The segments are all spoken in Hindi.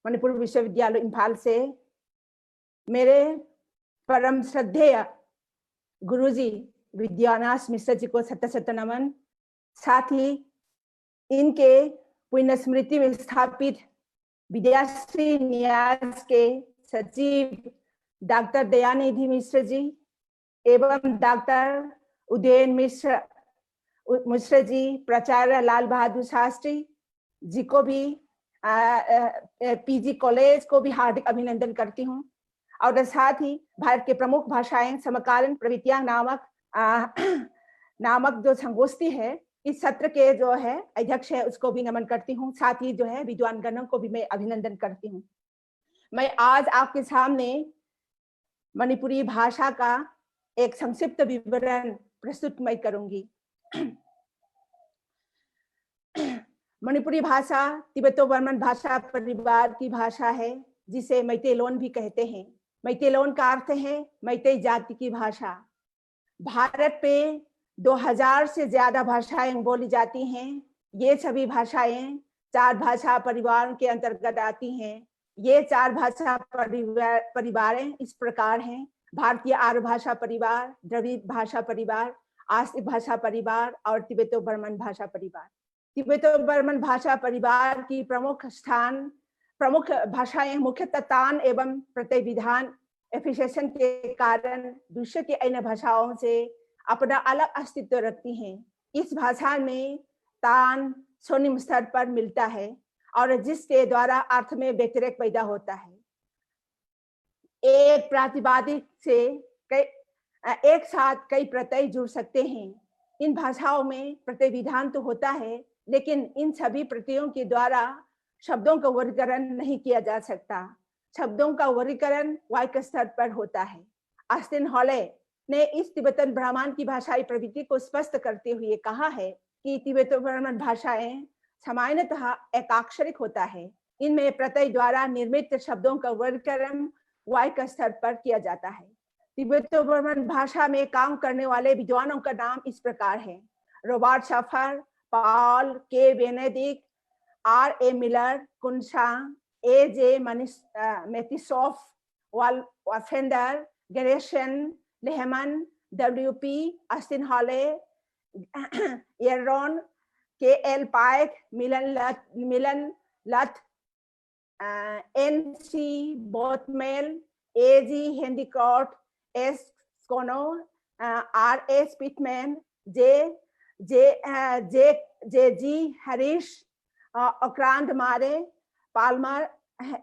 मणिपुर विश्वविद्यालय इम्फाल से मेरे परम श्रद्धेय गुरुजी विद्यानाथ मिश्र जी को शत शत नमन। साथ ही इनके पुण्य स्मृति में स्थापित विद्याश्री न्यास के सचिव डॉक्टर दयानिधि मिश्र जी एवं डॉक्टर उदयन मिश्र जी, प्राचार्य लाल बहादुर शास्त्री जी को भी पीजी कॉलेज को भी हार्दिक अभिनंदन करती हूँ। और साथ ही भारत के प्रमुख भाषाएं समकालीन प्रवृत्तियां नामक जो संगोष्ठी है, इस सत्र के जो है अध्यक्ष है उसको भी नमन करती हूँ। साथ ही जो है विद्वान गणों को भी मैं अभिनंदन करती हूँ। मैं आज आपके सामने मणिपुरी भाषा का एक संक्षिप्त विवरण प्रस्तुत मैं करूंगी। मणिपुरी भाषा तिब्बतो बर्मन भाषा परिवार की भाषा है, जिसे मैतेलोन भी कहते हैं। मैतेलोन का अर्थ है मैतेई जाति की भाषा। भारत में 2000 से ज्यादा भाषाएं बोली जाती हैं। ये सभी भाषाएं 4 भाषा परिवार के अंतर्गत आती हैं। ये 4 भाषा परिवारें इस प्रकार हैं: भारतीय आर्य भाषा परिवार, द्रविड़ भाषा परिवार, आस्तिक भाषा परिवार और तिब्बतो बर्मन भाषा परिवार। तिब्बतो बर्मन भाषा परिवार की प्रमुख भाषाएं मुख्यतः तान एवं प्रत्यय विधान एफिशिएशन के कारण विश्व की अन्य भाषाओं से अपना अलग अस्तित्व रखती हैं। इस भाषा में तान स्वनिम स्तर पर मिलता है और जिसके द्वारा अर्थ में व्यतिरेक पैदा होता है। एक प्रातिपदिक से एक साथ कई प्रत्यय जुड़ सकते हैं। इन भाषाओं में प्रत्यय विधान तो होता है, लेकिन इन सभी प्रत्ययों के द्वारा शब्दों का वर्गीकरण नहीं किया जा सकता। शब्दों का वर्गीकरण वाक्य स्तर पर होता है। ऑस्टिन हॉले ने इस तिब्बतन ब्राह्मण की भाषाई प्रवृत्ति को स्पष्ट करते हुए कहा है कि तिब्बतो बर्मन भाषाएं सामान्यतः एकाक्षरिक होता है। इनमें प्रत्यय द्वारा निर्मित शब्दों का वर्गीकरण वाक्य स्तर पर किया जाता है। तिब्बतो बर्मन भाषा में काम करने वाले विद्वानों का नाम इस प्रकार है: Robert Shafer, Paul K Benedict, R.A. Miller, कुनशांग, A.J. मेथिसॉफ, वाफेंडर, गेरेशन, Lehman, W.P. Austin Hawley, Aaron, K.L. Pike, मिलन लथ, N.C. बोथमेल, A.G. हेंडिकॉट, S. स्कोनो, R.A. स्पिटमैन, J.G. हरीश, अक्रांत मारे, पाल्मर,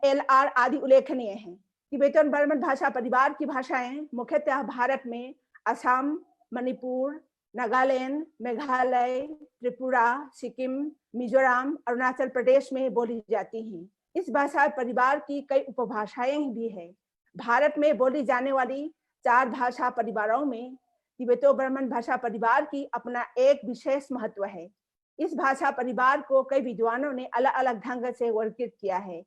L.R. आदि उल्लेखनीय हैं। तिब्बतन बर्मन भाषा परिवार की भाषाएं मुख्यतः भारत में असम, मणिपुर, नागालैंड, मेघालय, त्रिपुरा, सिक्किम, मिजोरम, अरुणाचल प्रदेश में बोली जाती हैं। इस भाषा परिवार की कई उपभाषाएं भी हैं। भारत में बोली जाने वाली 4 भाषा परिवारों में तिब्बतो बर्मन भाषा परिवार की अपना एक विशेष महत्व है। इस भाषा परिवार को कई विद्वानों ने अलग अलग ढंग से वर्गीकृत किया है।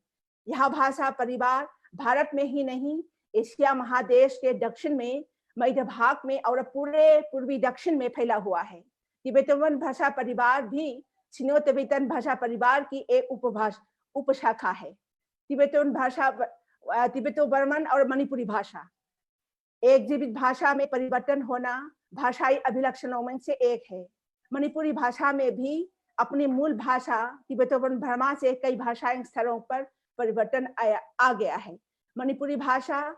यह भाषा परिवार भारत में ही नहीं, एशिया महादेश के दक्षिण में, मध्य भाग में और पूरे पूर्वी दक्षिण में फैला हुआ है। तिब्बतन भाषा परिवार भी सिनो तिब्बतन भाषा परिवार की एक उपशाखा है। तिब्बतो बर्मन और मणिपुरी भाषा एक जीवित भाषा में परिवर्तन होना भाषाई अभिलक्षणों में से एक है। मणिपुरी भाषा में भी अपनी मूल भाषा तिब्बतो बर्मा से कई भाषाई स्तरों पर परिवर्तन आ गया है। मणिपुरी भाषा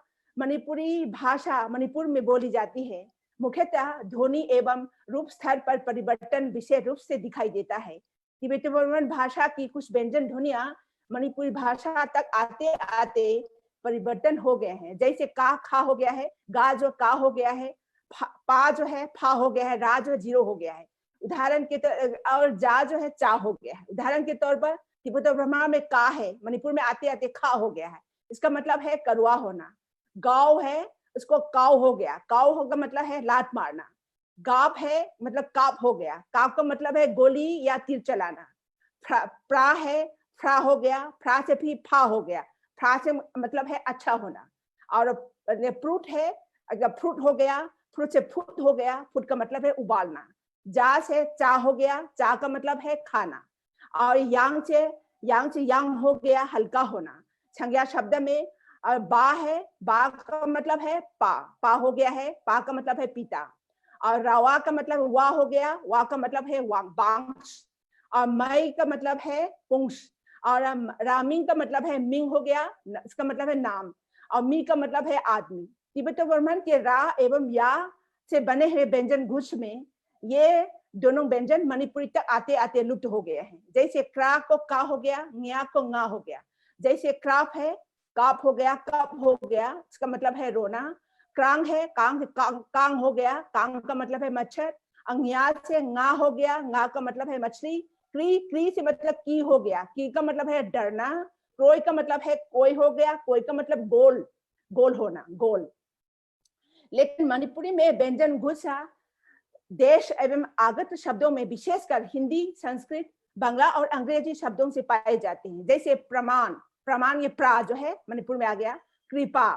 मणिपुर में बोली जाती है। मुख्यतः ध्वनि एवं रूप स्तर पर परिवर्तन विशेष रूप से दिखाई देता है। तिब्बतो बर्मन भाषा की कुछ व्यंजन ध्वनियां मणिपुरी भाषा तक आते आते परिवर्तन हो गए हैं। जैसे का खा हो गया है, गा जो का हो गया है, पा जो है फा हो गया है, रा जो जीरो हो गया है। उदाहरण के और जा जो है चा हो गया है। उदाहरण के तौर पर तिब्बतो बर्मा में का है, मणिपुर में आते आते खा हो गया है। इसका मतलब है करुआ होना। गाँव है, उसको काव हो गया। काव होगा मतलब है लात मारना। गाप है मतलब काप हो गया। काप का मतलब है गोली या तीर चलाना। प्रा है, फ्रा हो गया। फ्रा से भी फा हो गया। फ्रा से मतलब है अच्छा होना। और फ्रूट है, अगर फ्रूट हो गया, फ्रूट से फुट हो गया। फुट का मतलब है उबालना। जा से चा हो गया। चा का मतलब है खाना। और यांग से यांग हो गया हल्का होना। संज्ञा शब्द में बा है, बा का मतलब है पा, पा हो गया है, पा का मतलब है पिता। और रवा का मतलब वा हो गया, वा का मतलब है बांस। और मई का मतलब है पुंस। और रामिंग का मतलब है मिंग हो गया, इसका मतलब है नाम। और मी का मतलब है आदमी। तिब्बतो बर्मन के रा एवं या से बने हुए व्यंजन गुच्छ में ये दोनों व्यंजन मणिपुरी तक आते आते लुप्त हो गए हैं। जैसे क्रा को का हो गया, न्या को nga हो गया। जैसे क्राप है, काप हो गया, कप हो गया, इसका मतलब है रोना। क्रांग है, कांग कांग हो गया, कांग का मतलब है मच्छर। अंग्या से nga हो गया, nga का मतलब है मछली। क्री क्री से मतलब की हो गया, की का मतलब है डरना। क्रोय का मतलब है कोई हो गया, कोई का मतलब गोल, गोल होना, गोल। लेकिन मणिपुरी में व्यंजन गुच्छा देश एवं आगत शब्दों में विशेषकर हिंदी, संस्कृत, बांग्ला और अंग्रेजी शब्दों से पाए जाते हैं। जैसे प्रमाण, प्रमाण ये प्रा जो है मणिपुर में आ गया। कृपा,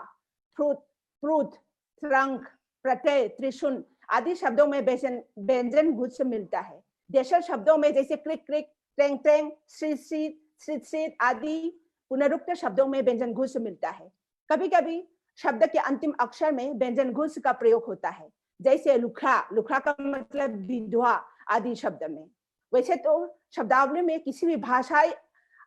फ्रुत, प्रुत, रंग, प्रत्यय, त्रिशूल आदि शब्दों में व्यंजन गुच्छ मिलता है। देशज शब्दों में जैसे क्रिक क्रिक, टेंग टेंग, श्री श्री, श्रित श्रित आदि पुनरुक्त शब्दों में व्यंजन गुच्छ मिलता है। कभी कभी शब्द के अंतिम अक्षर में व्यंजन गुच्छ का प्रयोग होता है। जैसे लुखड़ा, लुखड़ा का मतलब विधवा आदि शब्द में। वैसे तो शब्दावली में किसी भी भाषाई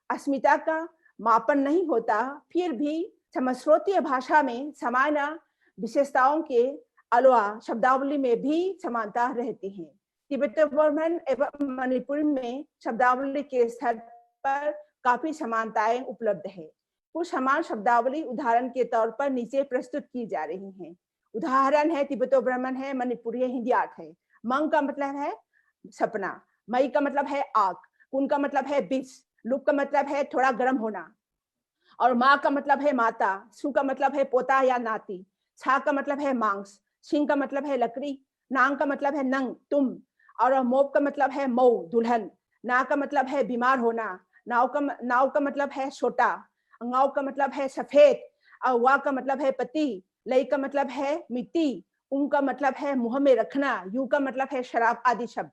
अस्मिता का मापन नहीं होता, फिर भी समश्रोतीय भाषा में सामान्य विशेषताओं के अलावा शब्दावली में भी समानता रहती है। तिब्बतो बर्मन एवं मणिपुर में शब्दावली के स्तर पर काफी समानताएं उपलब्ध है। कुछ समान शब्दावली उदाहरण के तौर पर नीचे प्रस्तुत की जा रही हैं। उदाहरण है तिब्बतो ब्राह्मण है, मणिपुरी हिंदी आर्ट है। मंग का मतलब है सपना, मई का मतलब है आग, कुन का मतलब है बीच, लुक का मतलब है थोड़ा गर्म होना। और माँ का मतलब है माता, सु का मतलब है पोता या नाती, छा का मतलब है मांस, सिंह का मतलब है लकड़ी, नांग का मतलब है नंग तुम। और मोब का मतलब है मऊ दुल्हन, ना का मतलब है बीमार होना, नाव का मतलब है छोटा, अंगाव का मतलब है सफेद, और वा का मतलब है पति, लई का मतलब है मिट्टी, उम का मतलब है मुंह में रखना, यू का मतलब है शराब आदि शब्द।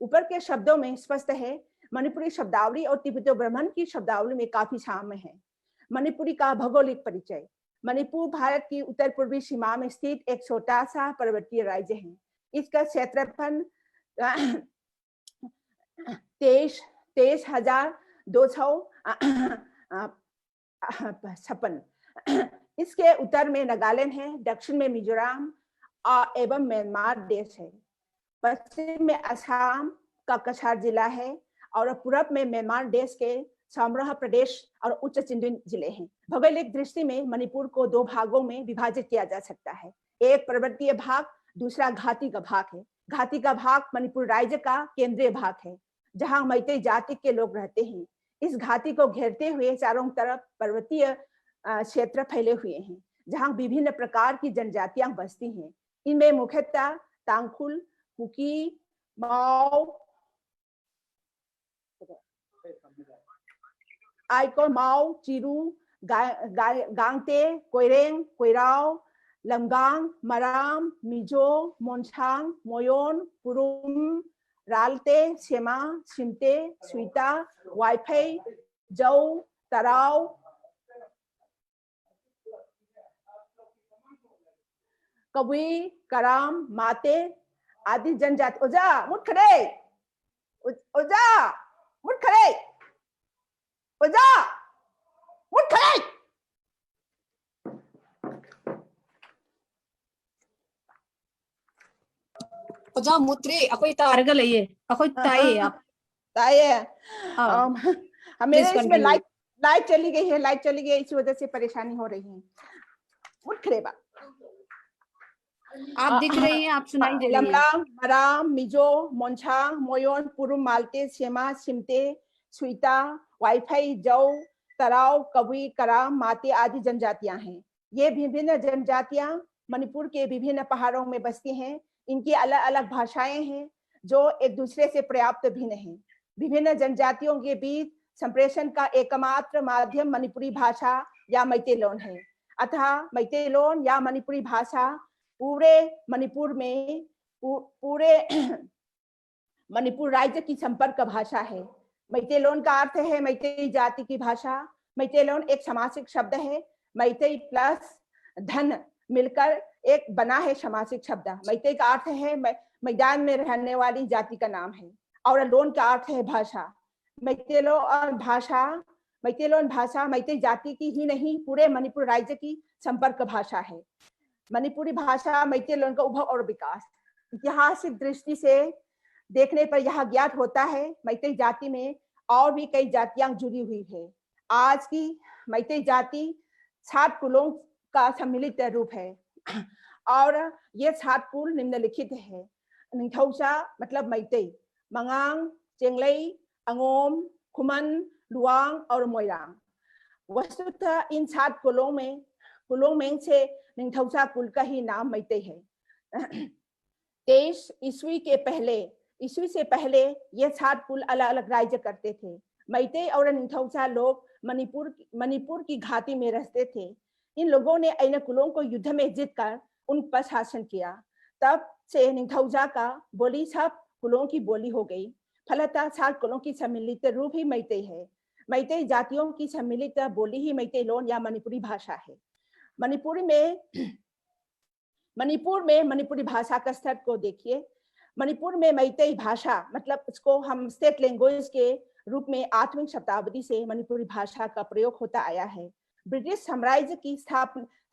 ऊपर के शब्दों में स्पष्ट है मणिपुरी शब्दावली और तिब्बतो ब्राह्मण की शब्दावली में काफी साम्य है। मणिपुरी का भौगोलिक परिचय। मणिपुर भारत की उत्तर पूर्वी सीमा में स्थित एक छोटा सा पर्वतीय राज्य है। इसका क्षेत्रफल 23,256। इसके उत्तर में नागालैंड है, दक्षिण में मिजोरम एवं म्यांमार देश है। पश्चिम में असम का कछार जिला है और पूर्व में म्यांमार देश के सामराह प्रदेश और उच्च चिंदुन जिले हैं। भौगोलिक दृष्टि में मणिपुर को दो भागों में विभाजित किया जा सकता है। एक पर्वतीय भाग, दूसरा घाटी का भाग है। घाटी का भाग मणिपुर राज्य का केंद्रीय भाग है, जहां मैतेई जाति के लोग रहते हैं। इस घाटी को घेरते हुए चारों तरफ पर्वतीय क्षेत्र फैले हुए हैं, जहां विभिन्न प्रकार की जनजातियां बसती हैं। इनमें मुख्यतः तांगखुल, कुकी, माओ, आइको, माओ, चिरू, गांगते, कोइरेंग, कोइराओ, लमगांग, मराम, मिजो, मोनछांग, मोयोन, पुरुम, रालते, सेमा, सिमते, स्वीता, वाइफई, जौ, तराव, कबुई, कराम, माते आदि जनजाति। ओजा मुठ खड़े, ओजा मुठ खड़े, ओजा मुठ खड़े। ओजा मुत्रे अकोई तारगा लइए अकोई ताई आप मेरे इसमें लाइट चली गई है, लाइट चली गई, इसी वजह से परेशानी हो रही है। उठ खड़े बा, आप दिख रही हैं, आप सुनाई दे रही हैं। लमलांग, मराम, मिजो, मोनछांग, मोयोन, पुरुम, मालते, सेमा, सिमते, स्वीता, वाईफाई, जौ, तराव, कबुई, कराम, माते आदि जनजातियां हैं। ये विभिन्न जनजातियां मणिपुर के विभिन्न पहाड़ों में बसती हैं। इनकी अलग अलग भाषाएं हैं जो एक दूसरे से पर्याप्त भिन्न हैं। विभिन्न जनजातियों के बीच संप्रेषण का एकमात्र माध्यम मणिपुरी भाषा या मैतेलोन है। अतः मैतेलोन या मणिपुरी भाषा पूरे मणिपुर में पूरे मणिपुर राज्य की संपर्क भाषा है। मैतेलोन का अर्थ है मैतेई जाति की भाषा। मैतेलोन एक समासिक शब्द है। मैतेई प्लस धन मिलकर एक बना है समासिक शब्द। मैतेई का अर्थ है मैदान में रहने वाली जाति का नाम है, और लोन का अर्थ है भाषा। मैतेलोन भाषा मैतेई जाति की ही नहीं, पूरे मणिपुर राज्य की संपर्क भाषा है। मणिपुरी भाषा मैतेलोन का उद्भव और विकास। ऐतिहासिक दृष्टि से देखने पर यह ज्ञात होता है मैतेई जाति में और भी कई जातियां जुड़ी हुई है। आज की मैतेई जाति 7 कुलों का सम्मिलित रूप है, और ये 7 कुल निम्नलिखित है। निंथौसा मतलब मैतेई, मंगांग, चेंगलई, अंगोम, खुमन, लुआंग और मोयरांग। वस्तुतः इन 7 कुलों में से निंथौसा कुल का ही नाम मैतेई है। 23 ईस्वी से पहले ये 7 कुल अलग अलग राज्य करते थे। मैतेई और निंथौसा लोग मणिपुर की घाटी में रहते थे। इन लोगों ने अन्य कुलों को युद्ध में जीतकर उन पर शासन किया। तब से निंथौसा का बोली सब कुलों की बोली हो गई। फलतः 7 कुलों की सम्मिलित रूप ही मैतेई है। मैतेई जातियों की सम्मिलित बोली ही मैतेलोन या मणिपुरी भाषा है। मणिपुर में मणिपुरी भाषा का स्तर को देखिए। मणिपुर में मैतेई भाषा मतलब इसको हम स्टेट लैंग्वेज के रूप में 8वीं शताब्दी से मणिपुरी भाषा का प्रयोग होता आया है। ब्रिटिश साम्राज्य की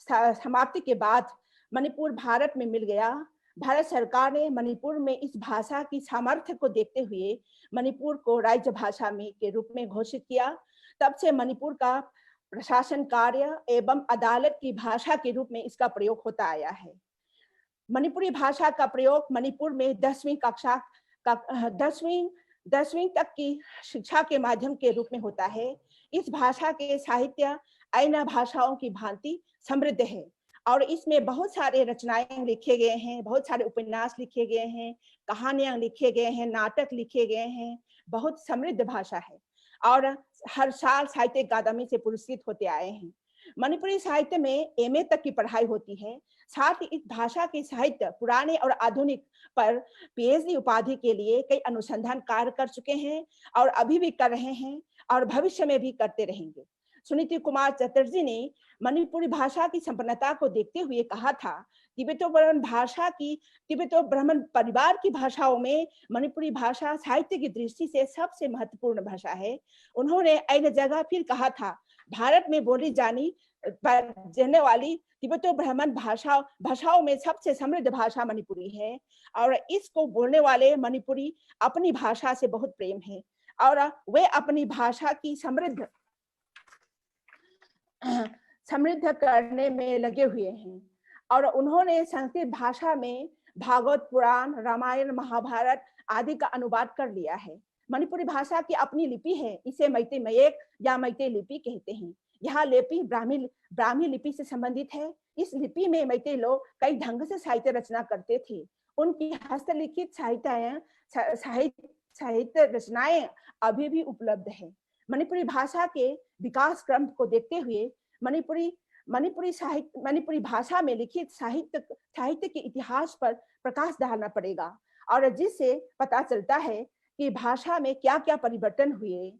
समाप्ति के बाद मणिपुर भारत में मिल गया। भारत सरकार ने मणिपुर में इस भाषा की सामर्थ्य को देखते हुए मणिपुर को राज्य भाषा के रूप में घोषित किया। तब से मणिपुर का प्रशासन कार्य एवं अदालत की भाषा के रूप में इसका प्रयोग होता आया है। मणिपुरी भाषा का प्रयोग मणिपुर में 10वीं तक की शिक्षा के माध्यम के रूप में होता है। इस भाषा के साहित्य अन्य भाषाओं की भांति समृद्ध है, और इसमें बहुत सारे रचनाएं लिखे गए हैं, बहुत सारे उपन्यास लिखे गए हैं, कहानियां लिखे गए हैं, नाटक लिखे गए हैं। बहुत समृद्ध भाषा है, और हर साल साहित्य अकादमी से पुरस्कृत होते आए हैं। मणिपुरी साहित्य में एमए तक की पढ़ाई होती है। साथ ही इस भाषा के साहित्य पुराने और आधुनिक पर पीएचडी उपाधि के लिए कई अनुसंधान कार्य कर चुके हैं, और अभी भी कर रहे हैं, और भविष्य में भी करते रहेंगे। सुनीति कुमार चटर्जी ने मणिपुरी भाषा की संपन्नता को देखते हुए कहा था, तिब्बतो ब्राह्मण परिवार की भाषाओं में मणिपुरी भाषा साहित्य की दृष्टि से सबसे महत्वपूर्ण भाषा है। उन्होंने अन्य जगह फिर कहा था, भारत में बोली जाने वाली तिब्बतो ब्राह्मण भाषाओं में सबसे समृद्ध भाषा मणिपुरी है, और इसको बोलने वाले मणिपुरी अपनी भाषा से बहुत प्रेम है, और वे अपनी भाषा की समृद्ध करने में लगे हुए हैं। और उन्होंने संस्कृत भाषा में भागवत पुराण, रामायण, महाभारत आदि का अनुवाद कर लिया है। मणिपुरी भाषा की अपनी लिपि है, इसे मैतेई मयेक या मैतेई लिपि कहते हैं। यह लिपि ब्राह्मी लिपि से संबंधित है। इस लिपि में मैतेई लोग कई ढंग से साहित्य रचना करते थे। उनकी हस्तलिखित साहित्य रचनाएं अभी भी उपलब्ध है। मणिपुरी भाषा के विकास क्रम को देखते हुए मणिपुरी भाषा में लिखित साहित्य के इतिहास पर प्रकाश डालना पड़ेगा, और जिससे पता चलता है कि भाषा में क्या क्या परिवर्तन हुए,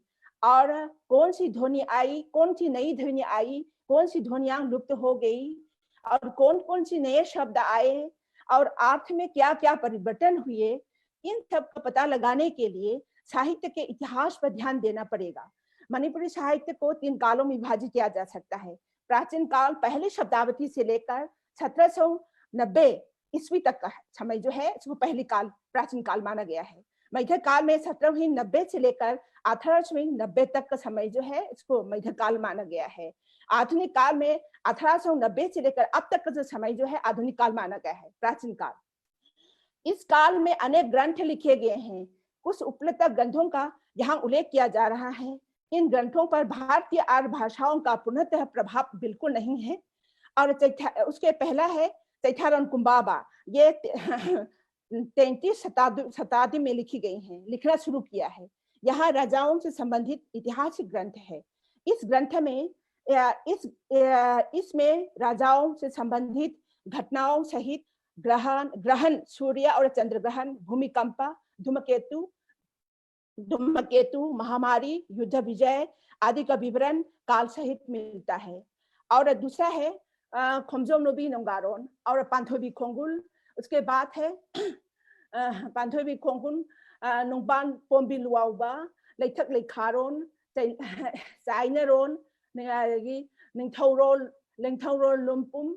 और कौन सी ध्वनि आई, कौन सी नई ध्वनि आई, कौन सी ध्वनियां लुप्त हो गई, और कौन कौन सी नए शब्द आए, और अर्थ में क्या क्या परिवर्तन हुए। इन सब का पता लगाने के लिए साहित्य के इतिहास पर ध्यान देना पड़ेगा। मणिपुरी साहित्य को 3 कालों में विभाजित किया जा सकता है। प्राचीन काल पहले शब्दावधि से लेकर 1790 ईस्वी तक का समय जो है इसको पहली काल प्राचीन काल माना गया है। मध्य काल में 1790 से लेकर 1890 तक का समय जो है इसको मध्य काल माना गया है। आधुनिक काल में 1890 से लेकर अब तक का जो समय जो है आधुनिक काल माना गया है, प्राचीन काल। इस काल में अनेक ग्रंथ लिखे गए हैं। कुछ उपलब्ध ग्रंथों का यहाँ उल्लेख किया जा रहा है। इन ग्रंथों पर भारतीय आर्य भाषाओं का पूर्णतः प्रभाव बिल्कुल नहीं है। और उसके पहला है चैथारन कुंबाबा, ये 33 शताब्दी में लिखी गई हैं, लिखना शुरू किया है। यहाँ राजाओं से संबंधित ऐतिहासिक ग्रंथ है। इस ग्रंथ में इसमें राजाओं से संबंधित घटनाओं सहित ग्रहण, सूर्य और चंद्र ग्रहण, भूमिकंप, धूमकेतु, धूमकेतु, महामारी, युद्ध विजय आदि का विवरण काल सहित मिलता है। और दूसरा है खोमजोम नोबी नोंगारोन और पांथोबी खोंगुल। उसके बाद है पांथोबी खोंगुल नोंबान पोम्बी लुआउबा लेथक लेखारोन चाइनरोन निंथौरोल लुम्पुम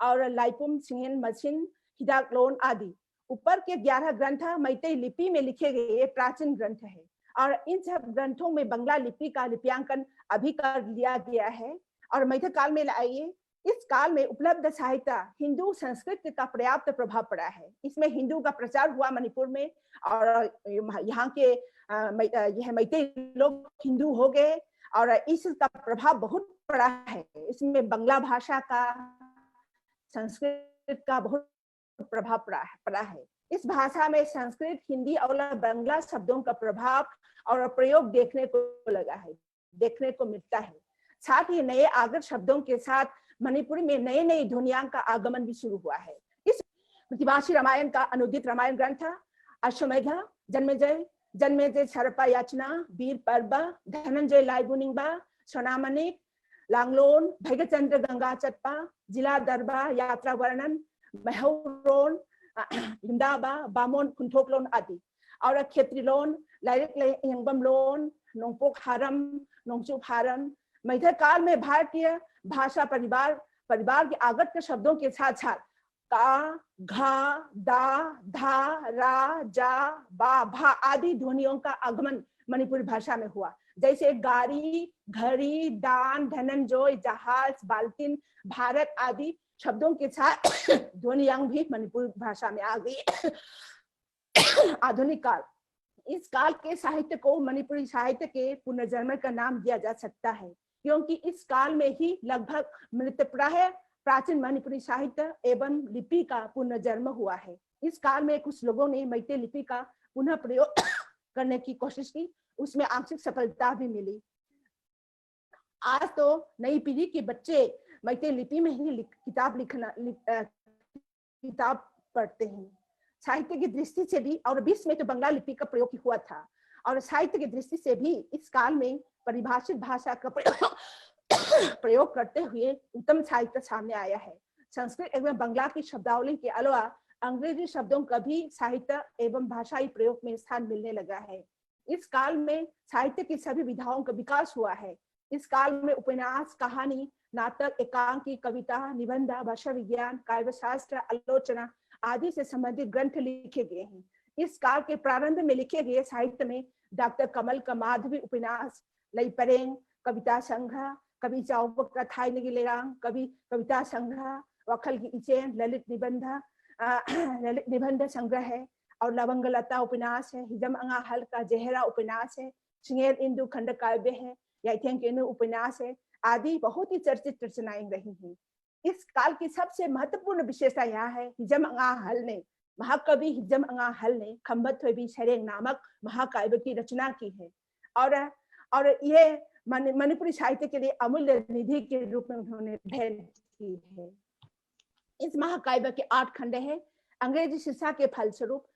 और लाइपुम सिंहन मसिन हिदाकलोन आदि। ऊपर के 11 ग्रंथ मैतेई लिपि में लिखे गए प्राचीन ग्रंथ है और इन सब ग्रंथों में बंगला लिपि का लिप्यांकन अभी कर लिया गया है। और मध्य काल में आइए, इस काल में उपलब्ध साहित्य हिंदू संस्कृत का पर्याप्त प्रभाव पड़ा है। इसमें हिंदू का प्रचार हुआ मणिपुर में और यहाँ के यह मैतेई लोग हिंदू हो गए और इसका प्रभाव बहुत पड़ा है। इसमें बंगला भाषा का, संस्कृत का बहुत प्रभाव पड़ा है। इस भाषा में संस्कृत, हिंदी और बंगला शब्दों का प्रभाव और प्रयोग देखने को मिलता है। साथ ही नए आगत शब्दों के साथ मणिपुरी में नए नए ध्वनियों का आगमन भी शुरू हुआ है। इस प्रतिभाषी रामायण का अनुदित रामायण ग्रंथ अश्वमेध, जन्मेजय शरपा याचना, वीर पर्व, धनंजय लाइबुनिंगबा, सोनामणिक, लांगलोन, भैगचंद्र गंगा चट्पा, जिला दरबा यात्रा वर्णन, महौरोन, हिंदाबा, बामोन कुंठोकलोन आदि। और क्षेत्रीलोन, लाइरिक यंगबम लोन, नोंपोक हारम, नोंगचुप हारम। मध्यकाल में भारतीय भाषा परिवार के आगत के शब्दों के साथ साथ का, घा, दा, धा, रा, जा, बा, भा आदि ध्वनियों का आगमन मणिपुरी भाषा में हुआ। जैसे गाड़ी, घड़ी, दान, धनंजय, जहाज, बाल्टिन, भारत आदि शब्दों के साथ ध्वनियां भी मणिपुरी भाषा में आ गई। आधुनिक काल, इस काल के साहित्य को मणिपुरी साहित्य के पुनर्जन्म का नाम दिया जा सकता है, क्योंकि इस काल में ही लगभग मृतप्राय प्राचीन मणिपुरी साहित्य एवं लिपि का पुनर्जन्म हुआ है। इस काल में कुछ लोगों ने मैतेई लिपि का पुनः प्रयोग करने की कोशिश की, उसमें आंशिक सफलता भी मिली। आज तो नई पीढ़ी के बच्चे मैतेई लिपि में ही किताब पढ़ते हैं। साहित्य की दृष्टि से भी, और 20 में तो बंगला लिपि का प्रयोग हुआ था, और साहित्य की दृष्टि से भी इस काल में परिभाषित भाषा का प्रयोग करते हुए उत्तम साहित्य सामने आया है। संस्कृत एवं बंगला की शब्दावली के अलावा अंग्रेजी शब्दों का भी साहित्य एवं भाषाई प्रयोग में स्थान मिलने लगा है। इस काल में साहित्य की सभी विधाओं का विकास हुआ है। इस काल में उपन्यास, कहानी, नाटक, एकांकी, कविता, निबंध, भाषा विज्ञान, काव्यशास्त्र, आलोचना आदि से संबंधित ग्रंथ लिखे गए हैं। इस काल के प्रारंभ में लिखे गए साहित्य में डॉक्टर कमल का माधवी उपन्यास, लईपरेंग, कविता संघ, कवि चाउबक कथाई नगिलेरांग, कविता संघ, वखल की इचेन, ललित निबंध संग्रह है, और लवंगलता उपन्यास है, हिजम अंगा हल का जहरा उपन्यास है, सिंगेल इंदु खंड काव्य है, याइथेंकेनु उपन्यास है आदि बहुत ही चर्चित रचनाएं रही हैं। इस काल की सबसे महत्वपूर्ण विशेषता यह है, हिजम अंगा हल ने, महाकवि हिजम अंगा हल ने खम्बथोबी शरेंग नामक महाकाव्य की रचना की है, और यह मणिपुरी साहित्य के लिए अमूल्य निधि के रूप में उन्होंने भेंट की है। इस महाकाव्य के 8 खंड है। अंग्रेजी शिक्षा के फलस्वरूप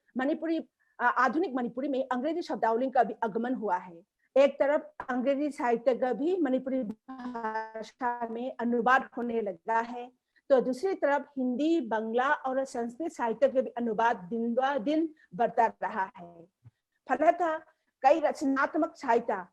आधुनिक मणिपुरी में अंग्रेजी शब्दावली का भी आगमन हुआ है। एक तरफ अंग्रेजी साहित्य का भी मणिपुरी भाषा में अनुवाद होने लगा है, तो दूसरी तरफ हिंदी, बंगला और संस्कृत साहित्य के भी अनुवाद दिन ब दिन बढ़ता रहा है। फलतः कई रचनात्मक साहित्य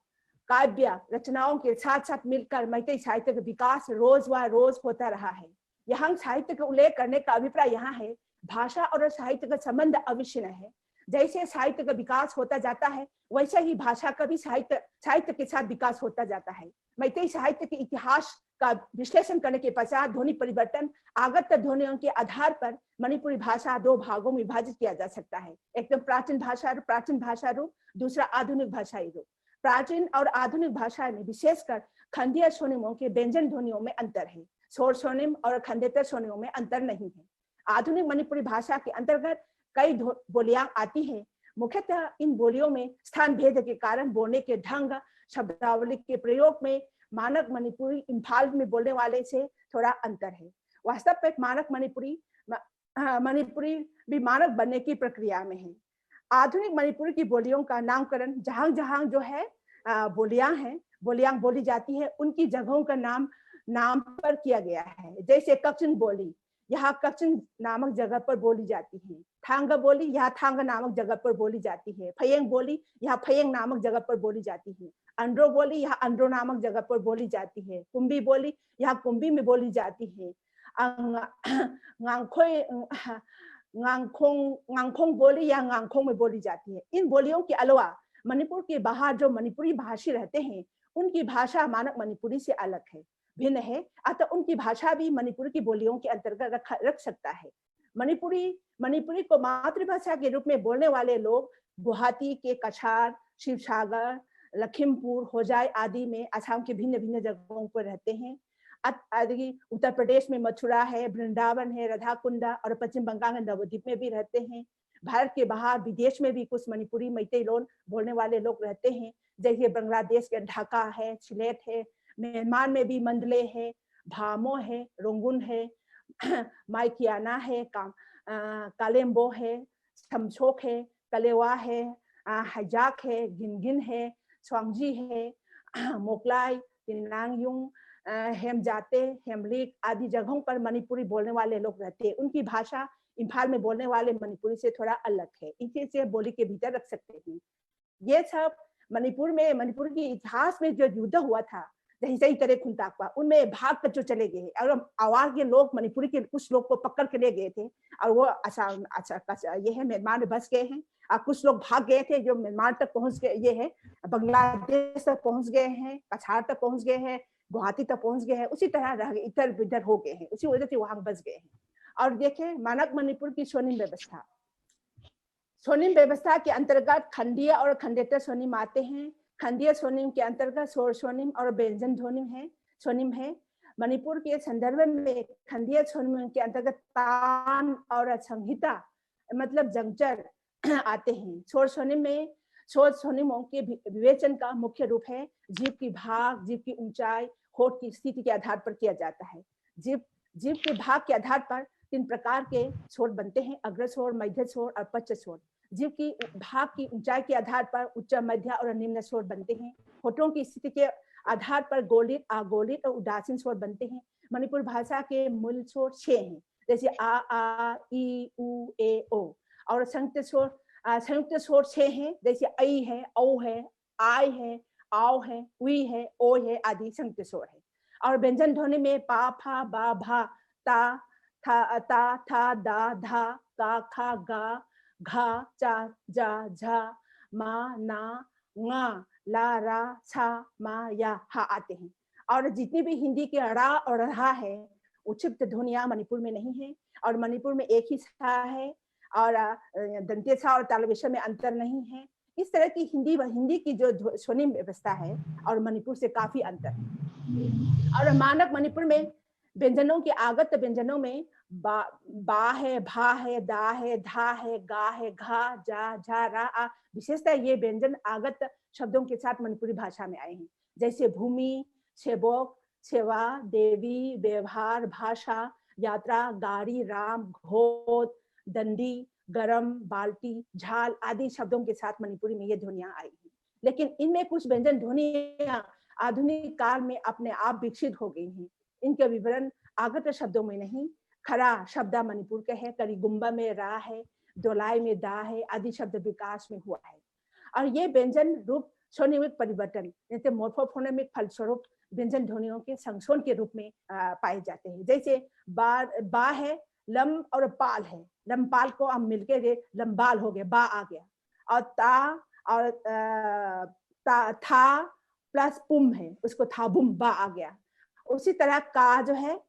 काव्य रचनाओं के साथ साथ मिलकर मैतेई साहित्य का विकास रोज होता रहा है। यहाँ साहित्य का उल्लेख करने का अभिप्राय यहाँ है, भाषा और साहित्य का संबंध अविच्छिन्न है। जैसे साहित्य का विकास होता जाता है, वैसे ही भाषा का भी साहित्य के साथ विकास होता जाता है। मैतेई साहित्य के इतिहास का विश्लेषण करने के पश्चात ध्वनि परिवर्तन, आगत ध्वनियों के आधार पर मणिपुरी भाषा 2 भागों में विभाजित किया जा सकता है। एकदम प्राचीन भाषा रूप, दूसरा आधुनिक भाषाई रूप। प्राचीन और आधुनिक भाषा में विशेषकर खंडीय स्वनिमों के व्यंजन ध्वनियों में अंतर है, स्वर स्वनिम और खंडेतर स्वनिमों में अंतर नहीं है। आधुनिक मणिपुरी भाषा के अंतर्गत कई बोलियां आती हैं। मुख्यतः इन बोलियों में स्थान भेद के कारण बोलने के ढंग, शब्दावली के प्रयोग में मानक मणिपुरी इम्फाल में बोलने वाले से थोड़ा अंतर है। वास्तव में मानक मणिपुरी भी मानक बनने की प्रक्रिया में है। आधुनिक मणिपुर की बोलियों का नामकरण जहां जहां जो है बोलियां बोली जाती है उनकी जगहों का नाम पर किया गया है। जैसे कक्चिन बोली यहाँ कक्चिन नामक जगह पर बोली जाती है, थांग बोली यहाँ थांग नामक जगह पर बोली जाती है, फयेंग बोली यहाँ फयेंग नामक जगह पर बोली जाती है, अंड्रो बोली यहाँ अंड्रो नामक जगह पर बोली जाती है, कुंभी बोली यहाँ कुंभी में बोली जाती है, गांगखोंग बोली या गांगखोंग में बोली जाती है। इन बोलियों के अलावा मणिपुर के बाहर जो मणिपुरी भाषी रहते हैं उनकी भाषा मानक मणिपुरी से अलग है, भिन्न है, अतः उनकी भाषा भी मणिपुर की बोलियों के अंतर्गत रख सकता है। मणिपुरी को मातृभाषा के रूप में बोलने वाले लोग गुवाहाटी के कछार, शिवसागर, लखीमपुर, होजाई आदि में असम के भिन्न भिन्न जगहों पर रहते हैं। उत्तर प्रदेश में मथुरा है, वृंदावन है, राधाकुंडा और पश्चिम बंगाल में नवद्वीप में भी रहते हैं। भारत के बाहर विदेश में भी कुछ मणिपुरी मैतेई लोग बोलने वाले लोग रहते हैं, जैसे बांग्लादेश के ढाका है, सिलेट है, म्यांमार में भी मंडले है, भामो है, रोंगुन है, माइकियाना है, कालेम्बो है, समछोक है, कलेवा है, हजाक है, गिनगिन है, स्वांगजी है, मोकलाई, तिनांगयुंग, हेमजाते, हेमलिक आदि जगहों पर मणिपुरी बोलने वाले लोग रहते हैं। उनकी भाषा इम्फाल में बोलने वाले मणिपुरी से थोड़ा अलग है, इसे बोली के भीतर रख सकते हैं। ये सब मणिपुर के इतिहास में जो युद्ध हुआ था जैसे ही तरह खुंताकवा उनमें भाग कर जो चले गए और आवाज के लोग मणिपुरी के कुछ लोग को पकड़ के ले गए थे और वो ये है म्यांमार में बस गए हैं और कुछ लोग भाग गए थे जो म्यांमार तक पहुंच गए, ये है बांग्लादेश तक पहुंच गए हैं, कछार तक पहुंच गए हैं, गुवाहाटी तक पहुंच गए हैं, उसी तरह रह गए, इधर उधर हो गए हैं, उसी वजह से वहां बस गए हैं। और देखें मानक मणिपुर की स्वनिम व्यवस्था के अंतर्गत खंडीय और खंडेतर स्वनिम आते हैं। खंडीय स्वनिम के अंतर्गत स्वर स्वनिम और व्यंजन स्वनिम है। मणिपुर के संदर्भ में खंडीय स्वनिम के अंतर्गत तान और संहिता मतलब जंक्चर आते हैं। स्वर स्वनिमों के विवेचन का मुख्य रूप है जीभ की भाग, जीभ की ऊंचाई, होठ की स्थिति के आधार पर किया जाता है। जीभ के भाग के आधार पर 3 प्रकार के स्वर बनते हैं, अग्र स्वर, मध्य स्वर और पश्च स्वर। जीभ की भाग की ऊंचाई के आधार पर उच्च, मध्य और निम्न स्वर बनते हैं। होठों की स्थिति के आधार पर गोलित, अगोलित और उदासीन स्वर बनते हैं। मणिपुर भाषा के मूल स्वर 6 हैं, जैसे आ, ई, उ, ए, ओ। और संयुक्त स्वर 6 हैं, जैसे ऐ है, औ है, आय है, आओ है, उई है, ओ है आदि संयुक्त स्वर है। और व्यंजन ध्वनि में पा, फा, बा, भा, ता, था, दा, धा, का, खा, गा, घा, चा, जा, झा, मा, ना, ङा, ला, रा, छा, मा, या, हा आते हैं। और जितनी भी हिंदी के रा और रहा है उच्छिष्ट ध्वनियां मणिपुर में नहीं है और मणिपुर में एक ही सा है और दंत्य सा और तालव्य में अंतर नहीं है। इस तरह की हिंदी की जो स्वनिम व्यवस्था है और मणिपुर से काफी अंतर है। और मानक मणिपुर में व्यंजनों के आगत व्यंजनों में बा है, भा है, दा है, धा है, गा है, घा, जा, झा, रा, आ। विशेषतः ये व्यंजन आगत शब्दों के साथ मणिपुरी भाषा में आए हैं, जैसे भूमि, छेबोक, सेवा, देवी, व्यवहार, भाषा, यात्रा, गाड़ी, राम, घोट, दंडी, गरम, बाल्टी, झाल आदि शब्दों के साथ मणिपुरी में ये ध्वनियां आई हैं। लेकिन इनमें कुछ व्यंजन ध्वनियां आधुनिक काल में अपने आप विकसित हो गई हैं। इनके विवरण आगत शब्दों में नहीं, खरा शब्द मणिपुर के है, करीगुम्बा में रा है, दोलाई में दा है आदि शब्द विकास में हुआ है। और ये व्यंजन रूप स्वनिमिक परिवर्तन जैसे मोर्फोफोनेमिक फलस्वरूप व्यंजन ध्वनियों के संशोधन के रूप में पाए जाते हैं। जैसे बा है, लम और पाल है, लमपाल को हम मिलके लंबाल हो गया, बा आ गया। और ता और था प्लस पुम है, उसको था बुम, बा आ गया। उसी तरह का जो है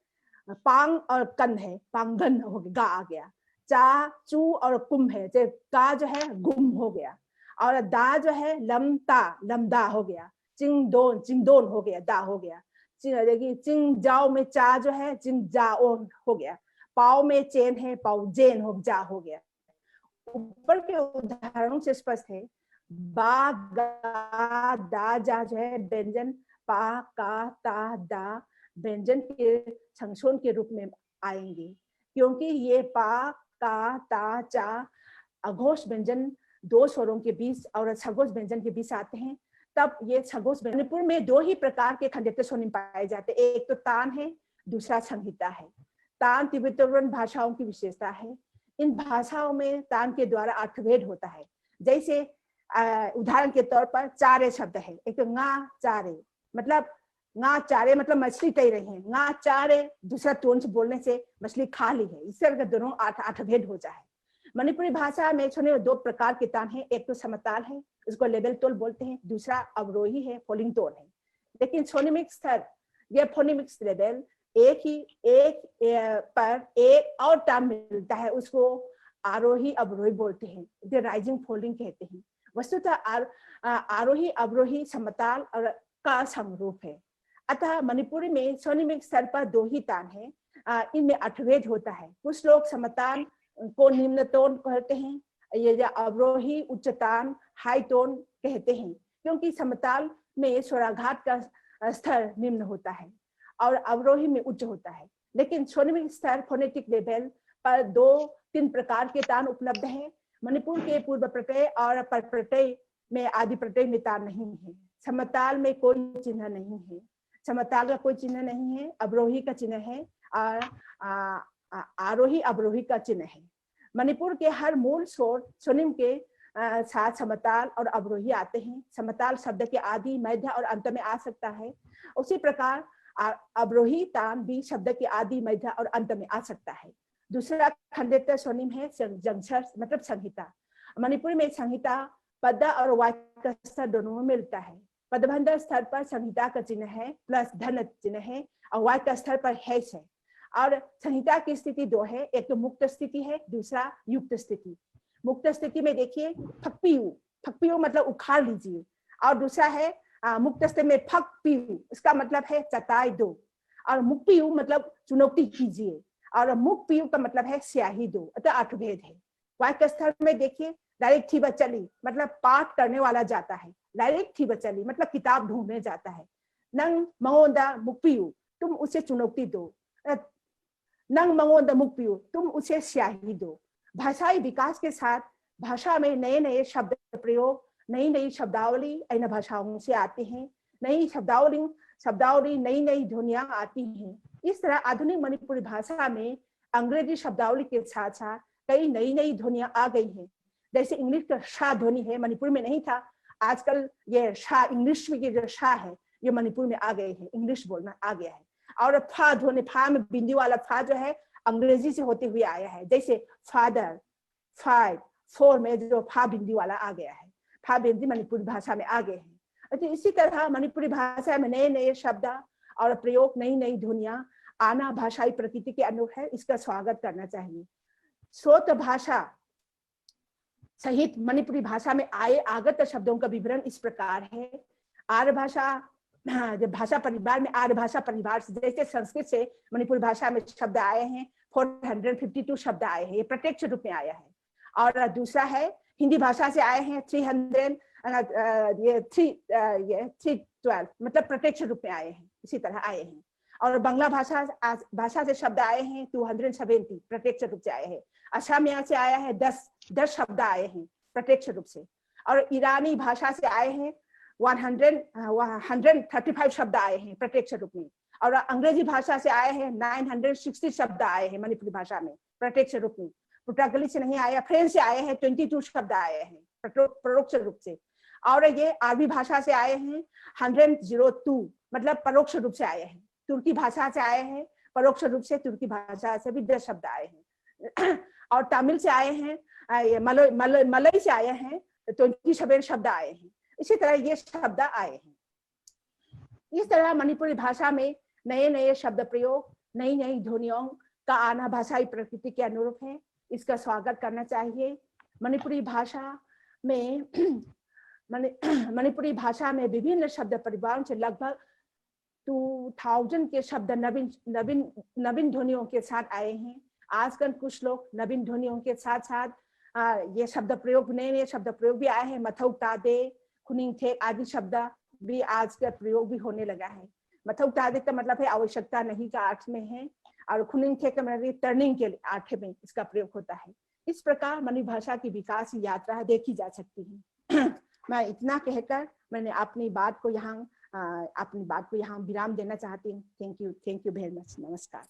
पांग और कन है, पांगन हो गया, गा आ गया। चा, चू और कुम है, का जो है गुम हो गया। और दा जो है लमता, लमदा हो गया। चिंगदोन हो गया, दा हो गया। देखिए चिंग जाओ में चा जो है चिंग जाओ हो गया। पाओ में चेन है, पाओ जेन हो जा हो गया। ऊपर के उदाहरणों से स्पष्ट है बा, गा, दा, जा जो है व्यंजन पा, का, ता, दा व्यंजन के संशोधन के रूप में आएंगे, क्योंकि ये पा, का, ता, चा अघोष व्यंजन दो स्वरों के बीच और सगोज व्यंजन के बीच आते हैं, तब ये सगोज। मणिपुर में दो ही प्रकार के खंडित स्वनिम पाए जाते हैं, एक तो तान है, दूसरा संहिता है। तान तिब्बत-तिब्बतन भाषाओं की विशेषता है। इन भाषाओं में तान के द्वारा अर्थभेद होता है। जैसे उदाहरण के तौर पर चारे शब्द है, एक तो गा चारे मतलब गा चारे मतलब मछली तैर रही है, गा चारे दूसरा टोन से बोलने से मछली खा ली है, इस तरह के दोनों अर्थभेद हो जाए। मणिपुरी भाषा में सुने दो प्रकार के तान है, एक तो समताल है, उसको लेवल तोल बोलते हैं, दूसरा अवरोही है, फोलिंग टोन है। लेकिन फोनेमिक स्तर या फोनेमिक लेवल एक पर एक और टर्म मिलता है, उसको आरोही अवरोही बोलते हैं, जो राइजिंग फोल्डिंग कहते हैं। वस्तुतः आरोही अवरोही समताल और का समरूप है। अतः मणिपुरी में स्वनिमिक स्तर पर दो ही तान है, इनमें अर्थभेद होता है। कुछ लोग समताल को निम्न टोन कहते हैं, ये अवरोही उच्च तान हाई टोन कहते हैं, क्योंकि समताल में स्वराघात का स्तर निम्न होता है और अवरोही में उच्च होता है। लेकिन स्वनिमिक स्तर फोनेटिक लेवल पर 2-3 प्रकार के तान उपलब्ध है। मणिपुर के पूर्व प्रत्यय और पर प्रत्यय में आदि प्रत्यय में तान नहीं है। समताल में कोई चिन्ह नहीं है, समताल का कोई चिन्ह नहीं है, अवरोही का चिन्ह है और आरोही अवरोही का चिन्ह है। मणिपुर के हर मूल स्वर स्वनिम के साथ समताल और अवरोही आते हैं। समताल शब्द के आदि मध्य और अंत में आ सकता है, उसी प्रकार अवरोही तान भी शब्द के आदि मध्य और अंत में आ सकता है। दूसरा खंडित स्वनिम है जंक्षर मतलब संहिता। मणिपुर में संहिता पद और वाक्य स्तर दोनों में मिलता है। पदबंध स्तर पर संहिता का चिन्ह है प्लस धन चिन्ह है और वाक्य स्तर पर हैश है। और संहिता की स्थिति दो है, एक तो मुक्त स्थिति है, दूसरा युक्त स्थिति। मुक्त स्थिति में देखिए फकपियू मतलब उखाड़ लीजिए, और दूसरा है मुक्त स्थिति में फकपियू, इसका मतलब है चटाई दो, और मुक्पियू मतलब चुनौती कीजिए, और मुक्पियू का मतलब है स्याही दो। अतः अर्थभेद है। वाक्य स्तर में देखिए डायरेक्ट थी बचली मतलब पाठ करने वाला जाता है, डायरेक्ट थी बचली मतलब किताब ढूंढने जाता है। नंग मंगोंदा मुक्पियू तुम उसे चुनौती दो, नंग मंगोंदा मुक्पियू तुम उसे स्याही दो। भाषाई विकास के साथ भाषा में नए नए शब्द प्रयोग, नई नई शब्दावली अन्य भाषाओं से आती हैं, नई शब्दावली नई नई ध्वनियां आती हैं। इस तरह आधुनिक मणिपुरी भाषा में अंग्रेजी शब्दावली के साथ साथ कई नई नई ध्वनियां आ गई हैं। जैसे इंग्लिश का शा ध्वनि है, मणिपुर में नहीं था, आजकल ये शा इंग्लिश में जो शा है ये मणिपुर में आ गए हैं, इंग्लिश बोलना आ गया है। और फा ध्वनि, फा में बिंदी वाला फा जो है अंग्रेजी से होते हुए आया है, जैसे फादर, फाइव, फोर में जो फा बिंदी वाला आ गया है, फा बिंदी मणिपुरी भाषा में आ गए हैं। तो इसी तरह मणिपुरी भाषा में नए नए शब्द और प्रयोग, नई नई ध्वनियां आना भाषाई प्रकृति के अनुरूप है, इसका स्वागत करना चाहिए। स्रोत भाषा सहित मणिपुरी भाषा में आए आगत शब्दों का विवरण इस प्रकार है। आर्य भाषा, जब भाषा परिवार में आर्य भाषा परिवार से, जैसे संस्कृत से मणिपुरी भाषा में शब्द आए हैं 452 शब्द आए हैं, ये प्रत्यक्ष रूप में आया है। और दूसरा है हिंदी भाषा से आए हैं 312 मतलब प्रत्यक्ष रूप में आए हैं, इसी तरह आए हैं। और बांग्ला भाषा से शब्द आए हैं 270 प्रत्यक्ष रूप से आए हैं। असमिया से आया है 10 शब्द आए हैं प्रत्यक्ष रूप से। और ईरानी भाषा से आए हैं 135 शब्द आए हैं प्रत्यक्ष रूप में। और अंग्रेजी भाषा से आए हैं 960 शब्द आए हैं मणिपुरी भाषा में प्रत्यक्ष रूप में। पुर्तगाली से नहीं आया, फ्रेंच से आए हैं 22 शब्द आए हैं परोक्ष रूप से। और ये अरबी भाषा से आए हैं 102 मतलब परोक्ष रूप से आए हैं। तुर्की भाषा से आए हैं परोक्ष रूप से, तुर्की भाषा से भी 10 शब्द आए हैं। और तमिल से आए हैं, मलई से आए हैं 27 शब्द आए हैं। इसी तरह ये शब्द आए हैं। इस तरह मणिपुरी भाषा में नए नए शब्द प्रयोग, नई नई ध्वनियों का आना भाषाई प्रकृति के अनुरूप है, इसका स्वागत करना चाहिए। मणिपुरी भाषा में विभिन्न शब्द परिवारों से लगभग 2000 के शब्द नवीन ध्वनियों के साथ आए हैं। आजकल कुछ लोग नवीन ध्वनियों के साथ साथ ये शब्द प्रयोग, नए नए शब्द प्रयोग भी आए हैं। मथौ तादे, खुनिंग थे आदि शब्द भी आज का प्रयोग भी होने लगा है। मथौ तादे का मतलब है आवश्यकता नहीं का अर्थ में है, और खुनिंग थे का मतलब टर्निंग के अर्थ में इसका प्रयोग होता है। इस प्रकार मणि भाषा की विकास यात्रा देखी जा सकती है। मैं इतना कहकर मैंने अपनी बात को यहाँ विराम देना चाहती हूँ। Thank you very much. नमस्कार।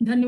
धन्यवाद।